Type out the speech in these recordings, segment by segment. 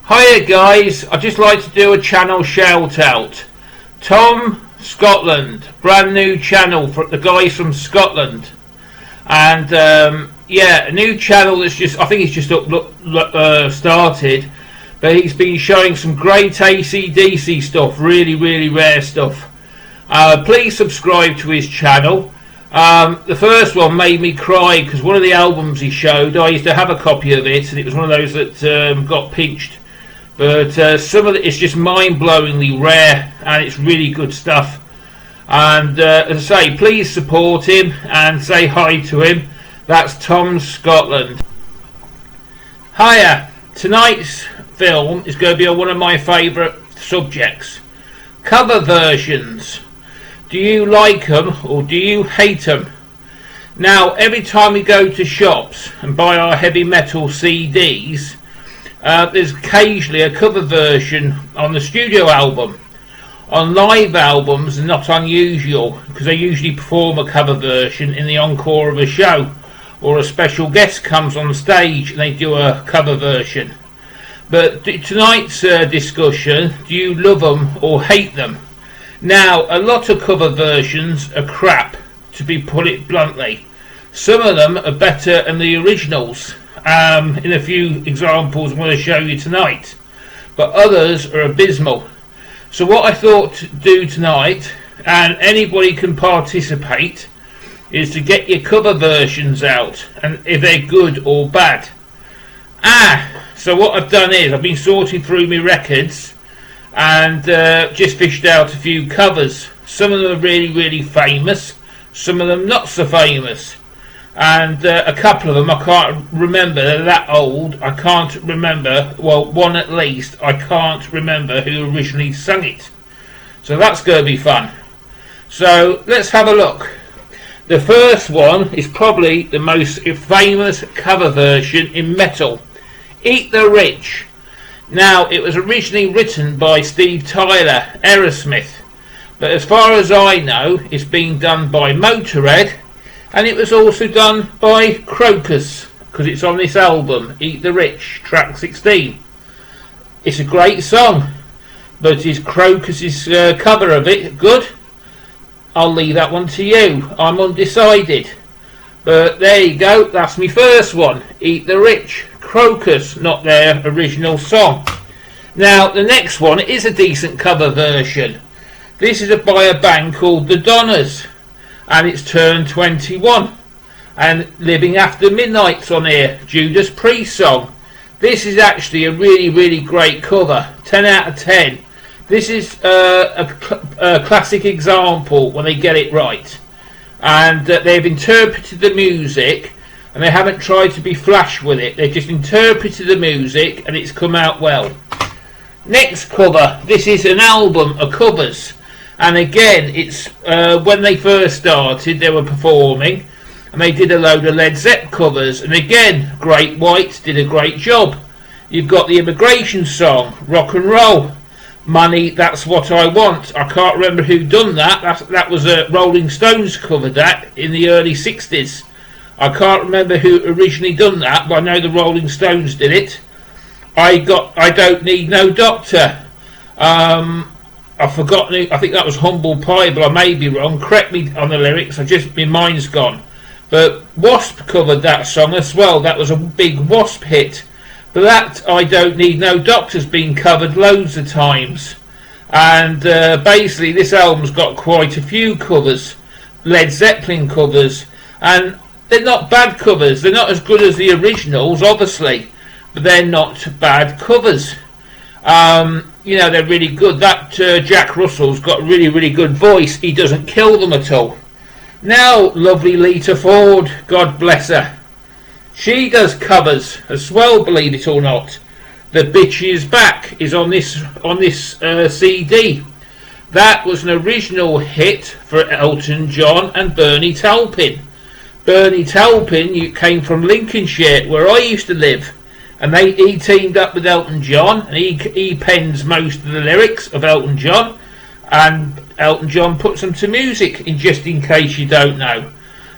Hiya guys, I'd just like to do a channel shout out. Tom Scotland, brand new channel for the guys from Scotland. And yeah, a new channel that's just, I think it's just started. But he's been showing some great AC/DC stuff, really rare stuff. Please subscribe to his channel. The first one made me cry because one of the albums he showed, I used to have a copy of it, and it was one of those that got pinched. But some of it is just mind-blowingly rare, and it's really good stuff. And as I say, please support him and say hi to him. That's Tom Scotland. Hiya. Tonight's film is going to be on one of my favourite subjects. Cover versions. Do you like them or do you hate them? Now, every time we go to shops and buy our heavy metal CDs, there's occasionally a cover version on the studio album. On live albums, they're not unusual because they usually perform a cover version in the encore of a show, or a special guest comes on stage and they do a cover version. But tonight's discussion, do you love them or hate them? Now, a lot of cover versions are crap, to put it bluntly. Some of them are better than the originals. In a few examples I'm going to show you tonight, but others are abysmal. So what I thought to do tonight, and anybody can participate, is to get your cover versions out, and if they're good or bad. So what I've done is I've been sorting through my records and just fished out a few covers. Some of them are really famous, some of them not so famous. And a couple of them I can't remember, they're that old, I can't remember, well, one at least, I can't remember who originally sung it. So that's going to be fun. So let's have a look. The first one is probably the most famous cover version in metal. Eat the Rich. Now, it was originally written by Steve Tyler, Aerosmith. But as far as I know, it's been done by Motorhead. And it was also done by Crocus, because it's on this album, Eat the Rich, track 16. It's a great song, but is Crocus's cover of it good? I'll leave that one to you. I'm undecided. But there you go, that's my first one, Eat the Rich, Crocus, not their original song. Now, the next one is a decent cover version. This is by a band called The Donners. And it's turned 21. And Living After Midnight's on here, Judas Priest song. This is actually a really great cover, 10 out of 10. This is a classic example when they get it right. And they've interpreted the music, and they haven't tried to be flash with it. They've just interpreted the music, and it's come out well. Next cover, this is an album of covers. And again, it's when they first started, they were performing, and they did a load of Led Zeppelin covers. And again, Great White did a great job. You've got the Immigration song, Rock and Roll, Money, That's What I Want. I can't remember who done that. That was a Rolling Stones covered that in the early 60s. I can't remember who originally done that, but I know the Rolling Stones did it. I Don't Need No Doctor. I've forgotten, I think that was Humble Pie, but I may be wrong. Correct me on the lyrics, my mind's gone. But Wasp covered that song as well. That was a big Wasp hit. But that I Don't Need No Doctor's been covered loads of times. And basically this album's got quite a few covers. Led Zeppelin covers. And they're not bad covers. They're not as good as the originals, obviously. But they're not bad covers. You know, they're really good. That Jack Russell's got a really good voice. He doesn't kill them at all. Now, lovely Lita Ford, God bless her. She does covers as well, believe it or not. The Bitch Is Back is on this CD. That was an original hit for Elton John and Bernie Taupin. Bernie Taupin came from Lincolnshire, where I used to live. And he teamed up with Elton John, and he pens most of the lyrics of Elton John, and Elton John puts them to music, just in case you don't know.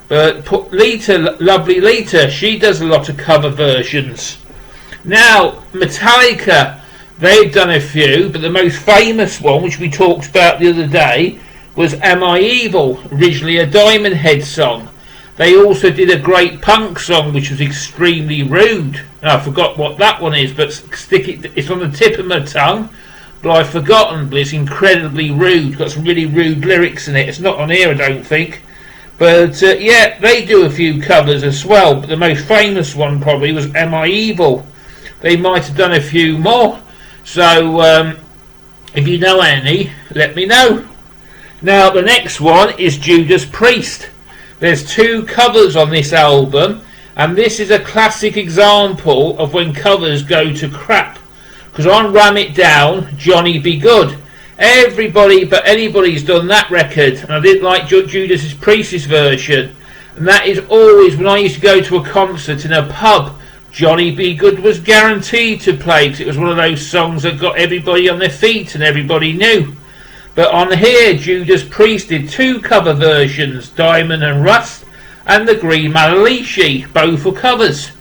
But Lita, lovely Lita, she does a lot of cover versions. Now, Metallica They've done a few, but the most famous one, which we talked about the other day, was Am I Evil, originally a Diamond Head song. They also did a great punk song, which was Extremely Rude. I forgot what that one is, but it's on the tip of my tongue, but I've forgotten, but it's incredibly rude. Got some really rude lyrics in it. It's not on here, I don't think. But yeah, they do a few covers as well, but the most famous one probably was Am I Evil. They might have done a few more. So if you know any, let me know. Now the next one is Judas Priest. There's 2 covers on this album, and this is a classic example of when covers go to crap. Because on Ram It Down, Johnny Be Good, everybody but anybody's done that record, and I didn't like Judas Priest's version. And that is always, when I used to go to a concert in a pub, Johnny Be Good was guaranteed to play, because it was one of those songs that got everybody on their feet and everybody knew. But on here, Judas Priest did 2 cover versions, Diamond and Rust, and The Green Malalishi, both were covers.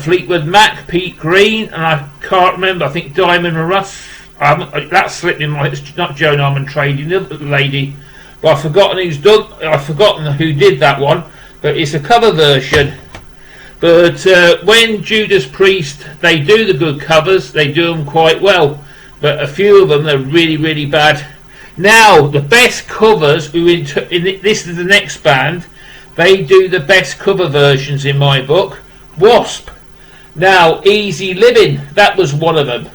Fleetwood Mac, Pete Green, and I can't remember, I think Diamond and Rust, that slipped in my, it's not Joan Armstrong, the other lady, but I've forgotten who did that one, but it's a cover version. But when Judas Priest, they do the good covers, they do them quite well, but a few of them are really, really bad. Now, the best covers, this is the next band, they do the best cover versions in my book, Wasp. Now, Easy Living, that was one of them.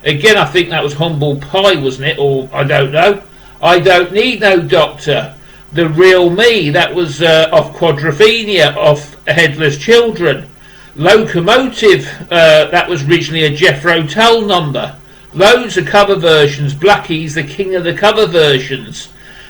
Again, I think that was Humble Pie, wasn't it? Or, I don't know. I Don't Need No Doctor. The Real Me, that was off Quadrophenia, off Headless Children. Locomotive, that was originally a Jethro Tull number. Loads of cover versions. Blackie's the king of the cover versions.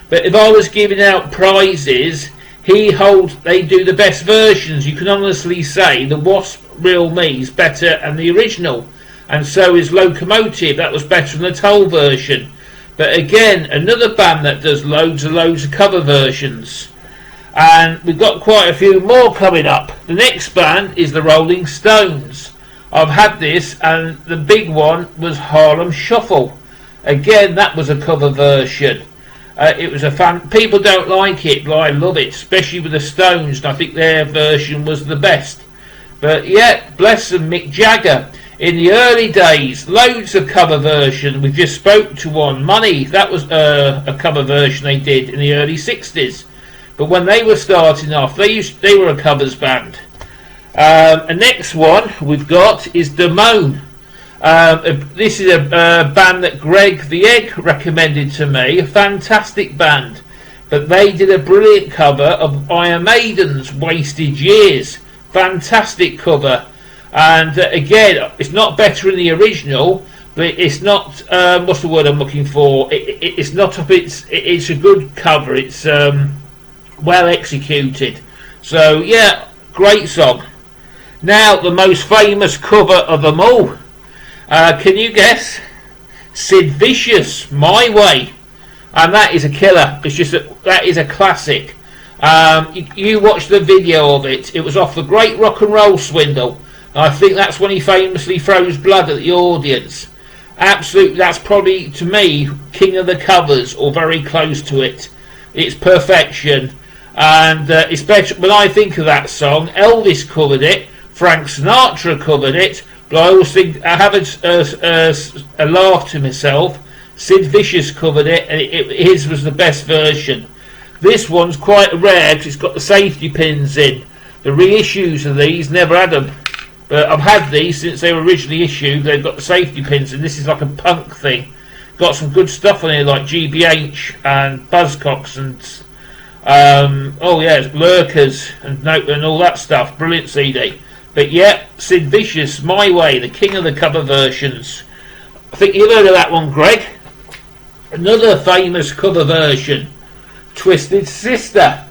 But if I was giving out prizes, they do the best versions. You can honestly say the Wasp Real Me is better than the original. And so is Locomotive. That was better than the Tull version. But again, another band that does loads of cover versions. And we've got quite a few more coming up. The next band is the Rolling Stones. I've had this, and the big one was Harlem Shuffle. Again, that was a cover version. It was a fan. People don't like it, but I love it, especially with the Stones. And I think their version was the best. But yeah, bless them, Mick Jagger. In the early days, loads of cover version. We just spoke to one, Money. That was a cover version they did in the early 60s. But when they were starting off, they were a covers band. The next one we've got is Damone. This is a band that Greg the Egg recommended to me. A fantastic band. But they did a brilliant cover of Iron Maiden's Wasted Years. Fantastic cover. And again, it's not better than the original, but it's not, what's the word I'm looking for? It's not up, it's a good cover. It's well executed. So yeah, great song. Now, the most famous cover of them all. Can you guess? Sid Vicious, My Way. And that is a killer. It's just that is a classic. You watch the video of it. It was off the Great Rock and Roll Swindle. I think that's when he famously throws blood at the audience. Absolutely, that's probably, to me, king of the covers, or very close to it. It's perfection. And it's better, when I think of that song, Elvis covered it, Frank Sinatra covered it, but I always think, I have a laugh to myself. Sid Vicious covered it, and his was the best version. This one's quite rare because it's got the safety pins in. The reissues of these, never had them. But I've had these since they were originally issued. They've got the safety pins, and this is like a punk thing. Got some good stuff on here, like GBH and Buzzcocks and oh yeah, Lurkers and all that stuff. Brilliant CD. But yeah, Sid Vicious, My Way, the king of the cover versions. I think you've heard of that one, Greg. Another famous cover version, Twisted Sister,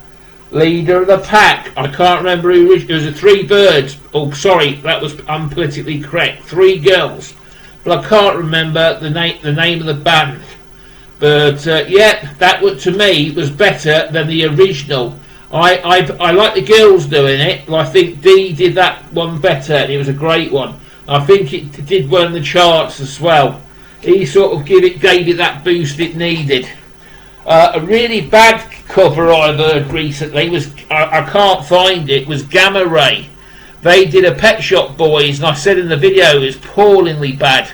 Leader of the Pack. I can't remember who it was. The Three Birds. Oh, sorry, that was unpolitically correct. Three Girls, but I can't remember the name of the band. But yeah, that to me was better than the original. I like the girls doing it, but I think Dee did that one better, and it was a great one. I think it did well in the charts as well. He sort of gave it that boost it needed. A really bad cover I've heard recently was, I can't find it, was Gamma Ray. They did a Pet Shop Boys, and I said in the video it's appallingly bad.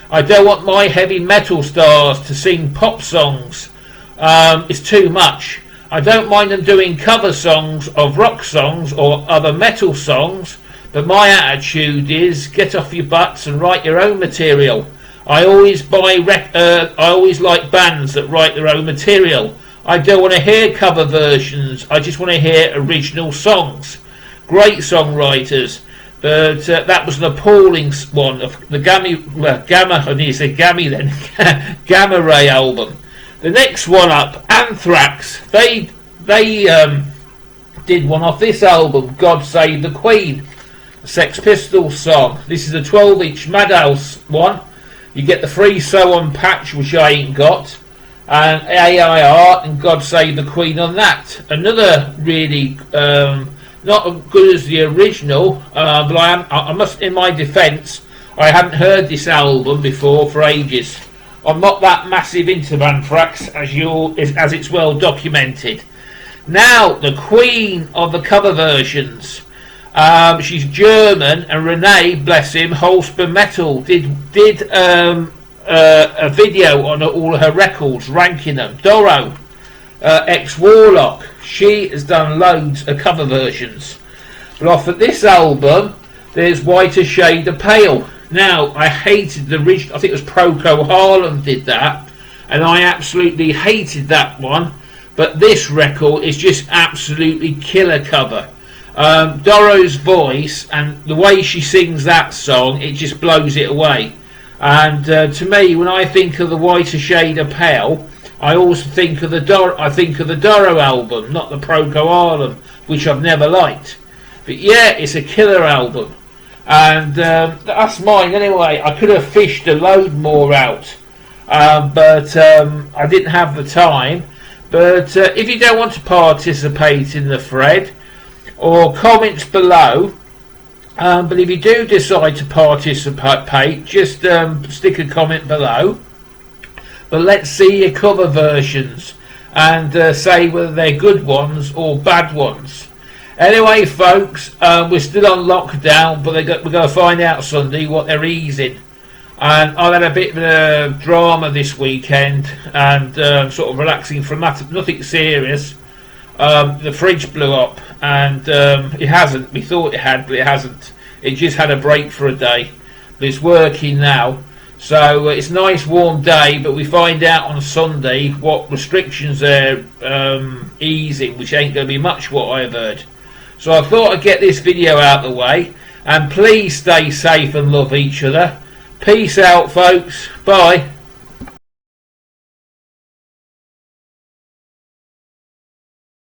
I don't want my heavy metal stars to sing pop songs. It's too much. I don't mind them doing cover songs of rock songs or other metal songs, but my attitude is get off your butts and write your own material. I always like bands that write their own material. I don't want to hear cover versions. I just want to hear original songs. Great songwriters, but that was an appalling one of the Gamma Ray album. The next one up, Anthrax. They did one off this album, God Save the Queen, a Sex Pistols song. This is a 12-inch Madhouse one. You get the free sew-on patch, which I ain't got, and AIR and God Save the Queen on that. Another really not as good as the original, but I must, in my defence, I hadn't heard this album before for ages. I'm not that massive into Anthrax, as it's well documented. Now, the queen of the cover versions. She's German, and Renee, bless him, Holsper Metal did a video on all her records, ranking them. Doro, ex-Warlock, she has done loads of cover versions. But off of this album, there's Whiter Shade of Pale. Now, I hated the original. I think it was Proco Harlem did that, and I absolutely hated that one. But this record is just absolutely killer cover. Doro's voice and the way she sings that song, it just blows it away. And to me, when I think of the Whiter Shade of Pale, I also think of the Doro album, not the Proco Harlem, which I've never liked. But yeah, it's a killer album, and that's mine anyway. I could have fished a load more out, but I didn't have the time. But if you don't want to participate in the thread, or comments below, but if you do decide to participate, just stick a comment below. But let's see your cover versions and say whether they're good ones or bad ones. Anyway, folks, we're still on lockdown, but we're going to find out Sunday what they're easing. And I've had a bit of a drama this weekend, and sort of relaxing from that. Nothing serious. The fridge blew up, and it hasn't. We thought it had, but it hasn't. It just had a break for a day, but it's working now. So it's a nice warm day, but we find out on Sunday what restrictions they're easing, which ain't going to be much, what I've heard. So I thought I'd get this video out of the way, and please stay safe and love each other. Peace out, folks. Bye.